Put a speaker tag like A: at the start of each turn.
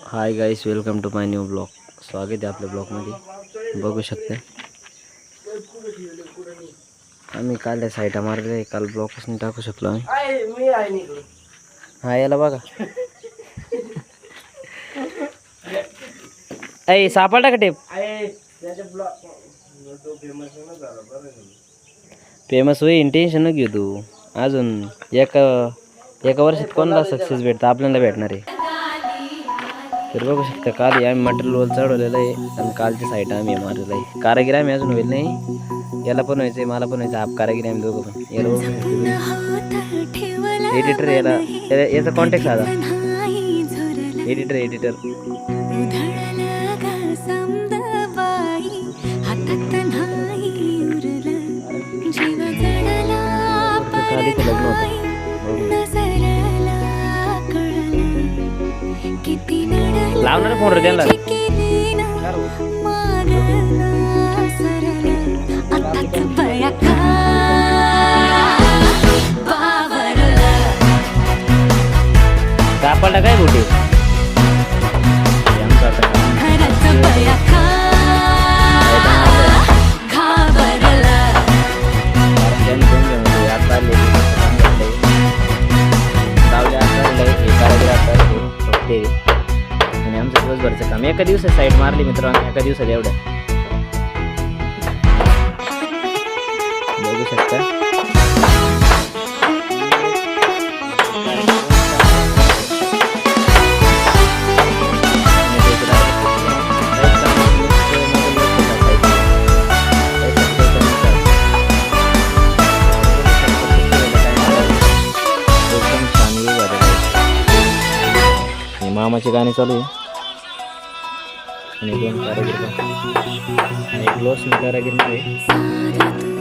A: High guys, welcome to my new blog. स्वागत आहे आपल्या ब्लॉगमध्ये. बघू शकता आम्ही काल साईटा मारले, काल ब्लॉगच नाही टाकू शकलो आम्ही. हा याला बघा. ऐ सापडला का टेप? फेमस होईन, टेन्शन न घेऊ तू. अजून एका वर्षात कोणाला सक्सेस भेटतं, आपल्याला भेटणार आहे. तर बघू शकता काल आम्ही मटेरियल चढवलेलं आहे आणि कालच्या साईट आम्ही मारलेलं आहे. कारागिरी आम्ही अजून होईल नाही. याला पण व्हायचं आहे, मला पण व्हायचं. आप कारागिरी आम्ही दोघं पण. याला एडिटर, याचा कॉन्टॅक्ट साधा. एडिटर लग्न होतं. लावणार फोन रे त्यांना. सापडला काय बोटी? आणि आमचं दिवसभरचं काम एका दिवसात साईड मारली मित्र आम्ही. एका दिवसात एवढं बघू शकता. मामाचे गाणे चालू आहे आणि दोन कारागीर, एक ग्लोस कारागीर मध्ये